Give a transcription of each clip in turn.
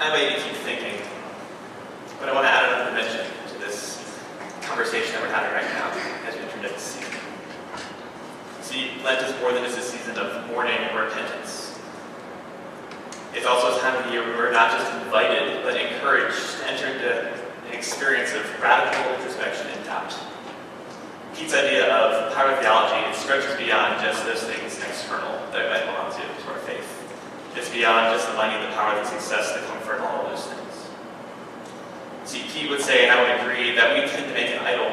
I might keep thinking, but I want to add another dimension to this conversation that we're having right now as we enter next season. See, Lent is more than just a season of mourning or repentance. It's also a time of the year where we're not just invited, but encouraged to enter into an experience of radical introspection and doubt. Pete's idea of power theology, it stretches beyond just those things external that we might belong to our faith. It's beyond just the money, the power, the success, the comfort, and all of those things. See, Pete would say, and I would agree, that we tend to make an idol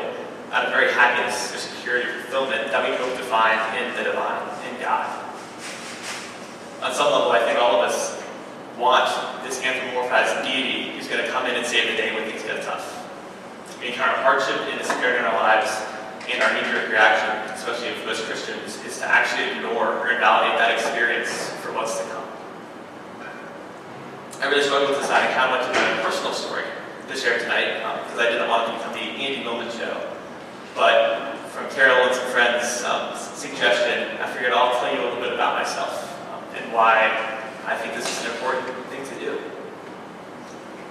out of very happiness or security or fulfillment that we hope to find in the divine, in God. On some level, I think all of us want this anthropomorphized deity who's going to come in and save the day when things get tough. We encounter hardship and despair in our lives, and our knee-jerk reaction, especially for most Christians, is to actually ignore or invalidate that experience for what's to come. I really struggled with deciding how much of my personal story to share tonight, because I didn't want it to become the Andy Millman show. But from Carol and some friends' suggestion, I figured I'll tell you a little bit about myself and why I think this is an important thing to do.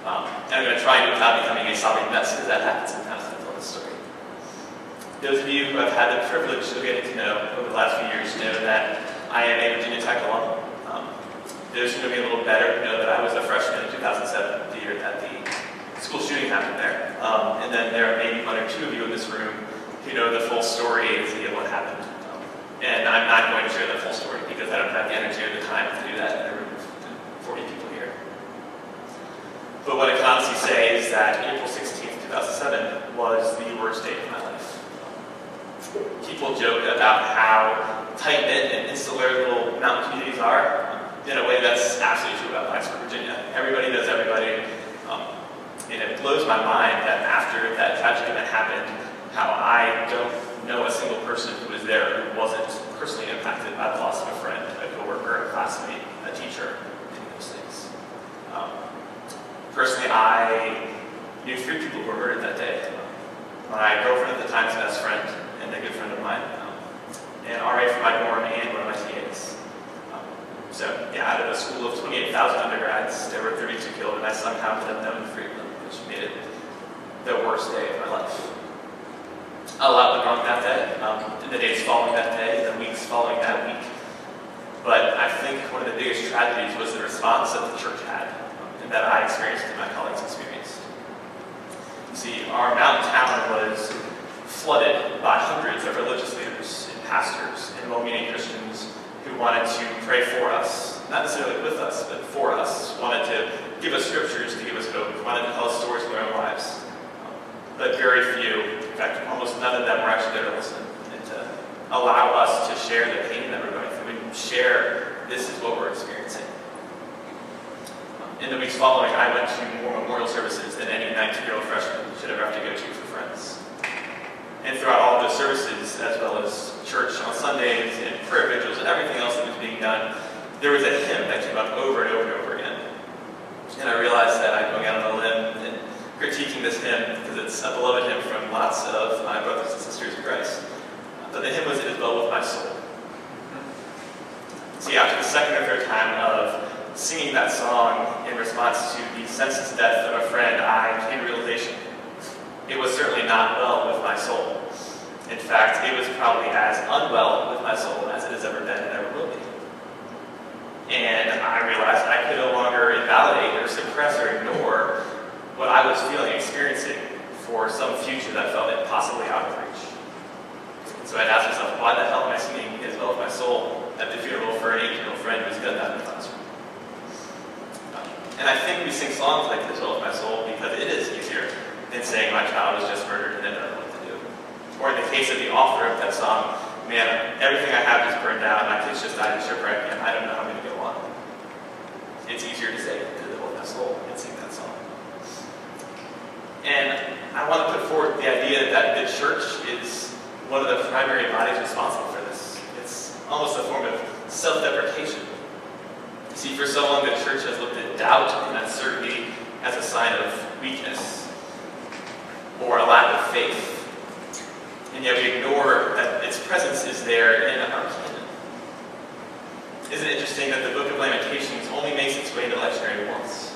And I'm going to try and do it without becoming a sobbing mess, because that happens sometimes when I tell this story. Those of you who have had the privilege of getting to know over the last few years know that I am a Virginia Tech alum. Those who know me a little better know that I was a freshman in 2007, the year that the school shooting happened there. And then there are maybe one or two of you in this room who know the full story and see what happened. And I'm not going to share the full story because I don't have the energy or the time to do that in a room of 40 people here. But what I can honestly say is that April 16th, 2007 was the worst day of my life. People joke about how tight-knit and insular little mountain communities are. In a way, that's absolutely true about Blacksburg, Virginia. Everybody knows everybody. And it blows my mind that after that tragic event happened, how I don't know a single person who was there who wasn't personally impacted by the loss of a friend, a coworker, a classmate, a teacher, any of those things. Personally, I knew 3 people who were murdered that day. My girlfriend at the time's best friend, and a good friend of mine, an RA from my dorm, and one of my TAs. So, yeah, out of a school of 28,000 undergrads, there were 32 killed, and I somehow ended up knowing 3 of them, which made it the worst day of my life. A lot went wrong that day, in the days following that day, the weeks following that week. But I think one of the biggest tragedies was the response that the church had, and that I experienced and my colleagues experienced. You see, our mountain town was flooded by hundreds of religious leaders and pastors and well-meaning Christians who wanted to pray for us, not necessarily with us, but for us, wanted to give us scriptures to give us hope, wanted to tell us stories of their own lives. But very few, in fact, almost none of them were actually there to listen and to allow us to share the pain that we're going through and share this is what we're experiencing. In the weeks following, I went to more memorial services than any 19-year-old freshman should ever have to go to for friends. And throughout all of those services, as well as church on Sundays and prayer vigils and everything else that was being done, there was a hymn that came up over and over and over again. And I realized that I'm going out on a limb and critiquing this hymn because it's a beloved hymn from lots of my brothers and sisters in Christ. But the hymn was, "It is well with my soul." See, after the second or third time of singing that song in response to the senseless death of a friend, I came to realization it was certainly not well with my soul. In fact, it was probably as unwell with my soul as it has ever been and ever will be. And I realized I could no longer invalidate or suppress or ignore what I was feeling, experiencing for some future that felt impossibly out of reach. And so I'd ask myself, why the hell am I singing "As Well With My Soul" at the funeral for an 8-year-old friend who's gunned down in the classroom? And I think we sing songs like "As Well With My Soul" because it is easier than saying my child was just murdered and I don't know what to do. Or in the case of the author of that song, man, everything I have just burned down, my kids just died in shipwreck, and I don't know how I'm going to go on. It's easier to say "To the Lord my soul" and sing that song. And I want to put forward the idea that the church is one of the primary bodies responsible for this. It's almost a form of self-deprecation. See, for so long the church has looked at doubt and uncertainty as a sign of weakness or a lack of faith. And yet we ignore that its presence is there in our canon. Isn't it interesting that the book of Lamentations only makes its way into lectionary once?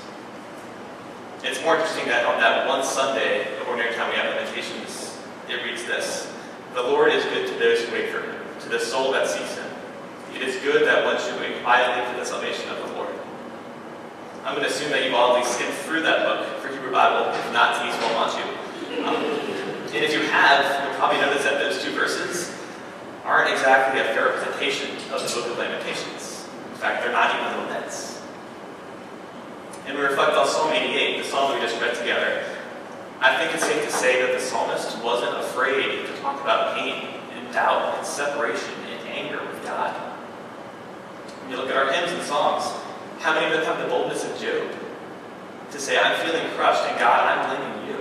It's more interesting that on that one Sunday of ordinary time we have Lamentations, it reads this: "The Lord is good to those who wait for him, to the soul that seeks him. It is good that one should wait quietly for the salvation of the Lord." I'm going to assume that you've all at least skimmed through that book for Hebrew Bible. If not, Denise will want you. And if you have, you'll probably notice that those two verses aren't exactly a fair representation of the book of Lamentations. In fact, they're not even laments. And we reflect on Psalm 88, the psalm that we just read together. I think it's safe to say that the psalmist wasn't afraid to talk about pain and doubt and separation and anger with God. When you look at our hymns and songs, how many of them have the boldness of Job to say, "I'm feeling crushed, and God, I'm blaming you"?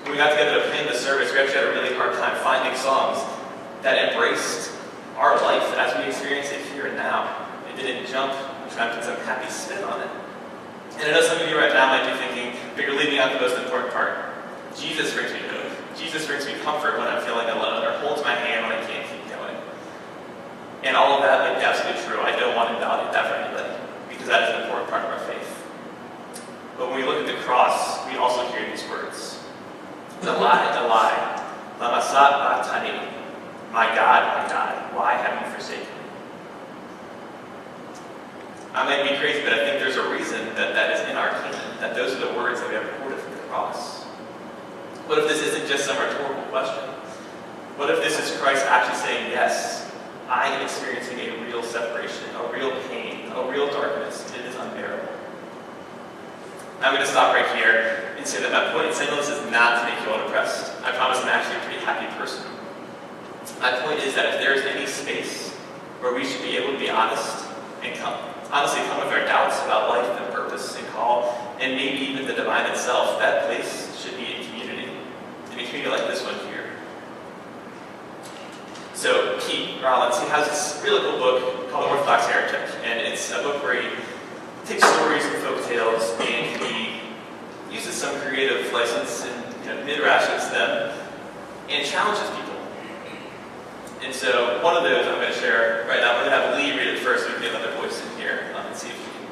When we got together to plan the service, we actually had a really hard time finding songs that embraced our life as we experience it here and now. It didn't jump and try and put some happy spin on it. And I know some of you right now might be thinking, but you're leaving out the most important part. Jesus brings me hope. Jesus brings me comfort when I'm feeling alone, or holds my hand when I can't keep going. And all of that may be absolutely true. I don't want to validate that for anybody, because that is an important part of our faith. But when we look at the cross, we also hear these words: "Eloi, Eloi, lama sabachthani." My God, why have you forsaken me?" I might be crazy, but I think there's a reason that that is in our canon, that those are the words that we have recorded from the cross. What if this isn't just some rhetorical question? What if this is Christ actually saying, yes, I am experiencing a real separation, a real pain, a real darkness, and it is unbearable? I'm going to stop right here and say that my point in saying this is not to make you unimpressed. I promise I'm actually a pretty happy person. My point is that if there is any space where we should be able to be honest and honestly come with our doubts about life and purpose and call, and maybe even the divine itself, that place should be in community. In a community like this one here. So Pete Rollins, he has this really cool book called Orthodox Heretic, and it's a book where he takes stories and folk tales and he uses some creative license and midrashes them and challenges people. And so one of those I'm going to share right now. We're going to have Lee read it first. We can get another voice in here and see if we can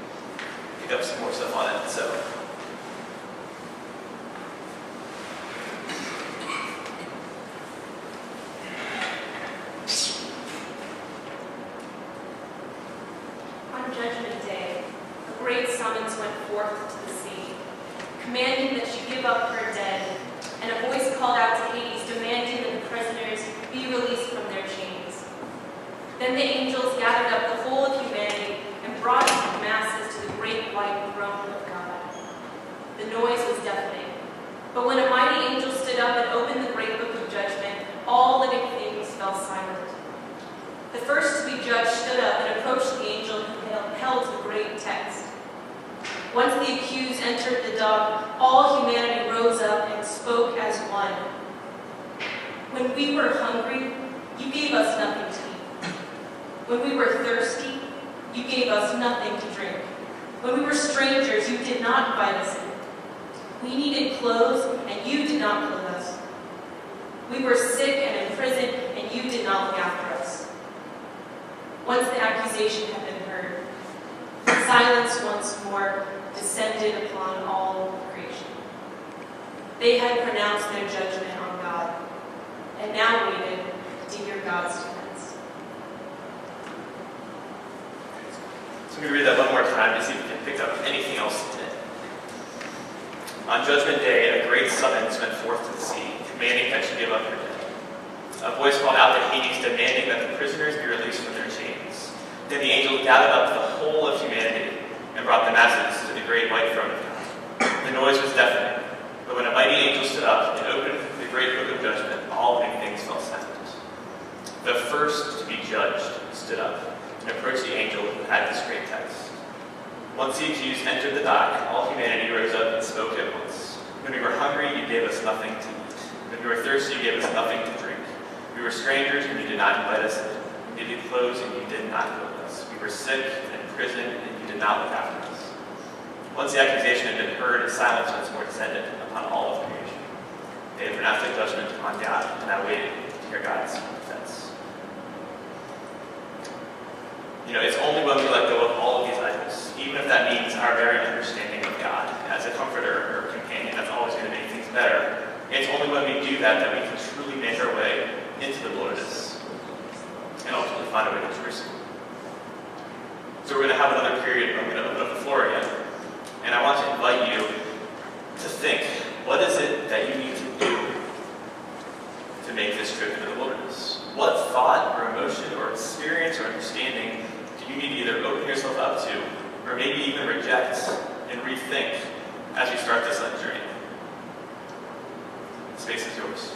pick up some more stuff on it. So. On Judgment Day, a great summons went forth to the sea, commanding that she give up her dead, and a voice called out to Hades, demanding that the prisoners be released from their chains. Then the angels gathered up the whole of humanity and brought the masses to the great white throne of God. The noise was deafening, but when a mighty angel stood up and opened the great book of judgment, all living things fell silent. The first to be judged stood up and approached the angel who held the great text. Once the accused entered the dock, all humanity rose up and spoke as one. "When we were hungry, you gave us nothing to eat. When we were thirsty, you gave us nothing to drink. When we were strangers, you did not invite us in. We needed clothes, and you did not clothe us. We were sick and in prison, and you did not look after us." Once the accusation had been heard, silence once more descended upon all creation. They had pronounced their judgment on God, and now waited to hear God's defense. So let me read that one more time to see if we can pick up anything else in it. On Judgment Day, a great summons went forth to the sea, commanding that she give up her dead. A voice called out to Hades, demanding that the prisoners be released from their chains. Then the angel gathered up the whole of humanity and brought the masses to the great white throne of God. The noise was deafening, but when a mighty angel stood up and opened the great book of judgment, all living things fell silent. The first to be judged stood up and approached the angel who had this great text. Once the accused entered the dock, all humanity rose up and spoke at once. "When we were hungry, you gave us nothing to eat. When we were thirsty, you gave us nothing to drink. We were strangers, and you did not invite us in. We needed clothes, and you did not clothe us. We were sick and in prison, and you did not look after us." Once the accusation had been heard, silence once more descended upon all of creation. They had pronounced their judgment on God, and I waited to hear God's defense. It's only when we let go of all of these idols, even if that means our very understanding of God, as as a comforter or companion that's always going to make things better. And it's only when we do that that we can truly make our way into the wilderness and ultimately find a way to Jerusalem. So we're going to have another period. I'm going to open up the floor again. And I want to invite you to think, what is it that you need to do to make this trip into the wilderness? What thought or emotion or experience or understanding do you need to either open yourself up to or maybe even reject and rethink as you start this journey? The space is yours.